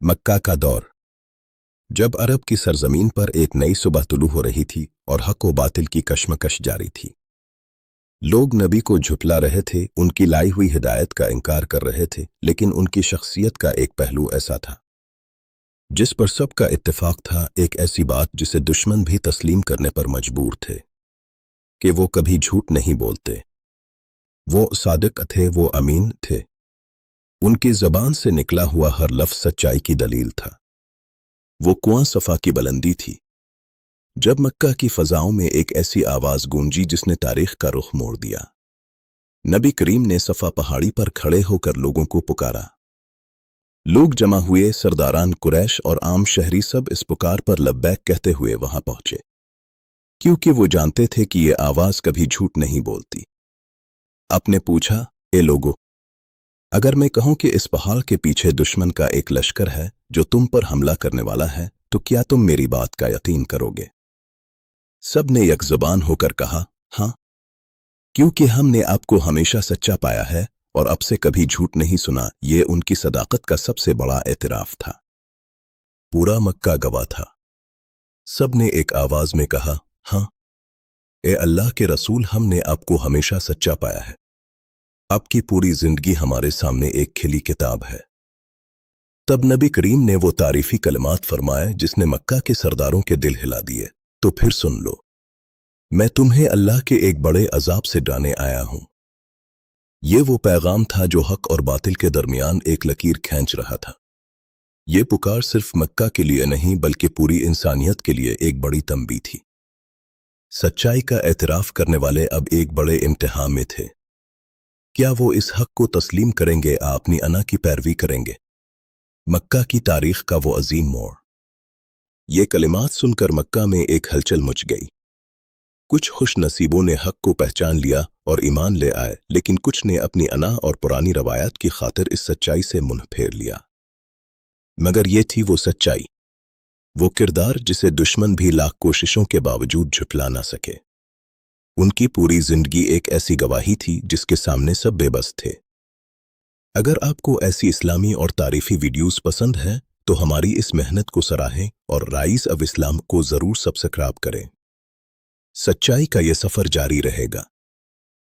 मक्का का दौर। जब अरब की सरजमीन पर एक नई सुबह तुलू हो रही थी और हक व बातिल की कशमकश जारी थी। लोग नबी को झुटला रहे थे, उनकी लाई हुई हिदायत का इनकार कर रहे थे, लेकिन उनकी शख्सियत का एक पहलू ऐसा था जिस पर सबका इत्तेफाक था, एक ऐसी बात जिसे दुश्मन भी तस्लीम करने पर मजबूर थे कि वो कभी झूठ नहीं बोलते। वो सादिक थे, वो अमीन थे। उनकी ज़बान से निकला हुआ हर लफ्ज़ सच्चाई की दलील था। वो कुआं सफ़ा की बुलंदी थी। जब मक्का की फ़ज़ाओं में एक ऐसी आवाज़ गूंजी जिसने तारीख़ का रुख मोड़ दिया। नबी करीम ने सफ़ा पहाड़ी पर खड़े होकर लोगों को पुकारा। लोग जमा हुए, सरदारान कुरैश और आम शहरी सब इस पुकार पर लब्बैक कहते हुए वहां पहुंचे, क्योंकि वो जानते थे कि ये आवाज़ कभी झूठ नहीं बोलती। आपने पूछा, ए लोगो, अगर मैं कहूं कि इस पहाड़ के पीछे दुश्मन का एक लश्कर है जो तुम पर हमला करने वाला है, तो क्या तुम मेरी बात का यकीन करोगे? सब ने यकजुबान होकर कहा, हाँ, क्योंकि हमने आपको हमेशा सच्चा पाया है और अब से कभी झूठ नहीं सुना। ये उनकी सदाकत का सबसे बड़ा एतराफ़ था। पूरा मक्का गवाह था। सब ने एक आवाज में कहा, हाँ, ए अल्लाह के रसूल, हमने आपको हमेशा सच्चा पाया है। आपकी पूरी जिंदगी हमारे सामने एक खिली किताब है। तब नबी करीम ने वो तारीफी कलमात फरमाए जिसने मक्का के सरदारों के दिल हिला दिए। तो फिर सुन लो, मैं तुम्हें अल्लाह के एक बड़े अजाब से डराने आया हूं। ये वो पैगाम था जो हक और बातिल के दरमियान एक लकीर खींच रहा था। ये पुकार सिर्फ मक्का के लिए नहीं बल्कि पूरी इंसानियत के लिए एक बड़ी तंबीह थी। सच्चाई का एतराफ़ करने वाले अब एक बड़े इम्तिहान में थे। क्या वो इस हक को तस्लीम करेंगे या अपनी अना की पैरवी करेंगे? मक्का की तारीख का वो अजीम मोड़। ये कलिमात सुनकर मक्का में एक हलचल मच गई। कुछ खुश नसीबों ने हक को पहचान लिया और ईमान ले आए, लेकिन कुछ ने अपनी अना और पुरानी रवायत की खातिर इस सच्चाई से मुंह फेर लिया। मगर ये थी वो सच्चाई, वो किरदार जिसे दुश्मन भी लाख कोशिशों के बावजूद झुठला ना सके। उनकी पूरी जिंदगी एक ऐसी गवाही थी जिसके सामने सब बेबस थे। अगर आपको ऐसी इस्लामी और तारीफी वीडियोस पसंद हैं तो हमारी इस मेहनत को सराहें और राइज ऑफ इस्लाम को जरूर सब्सक्राइब करें। सच्चाई का ये सफर जारी रहेगा।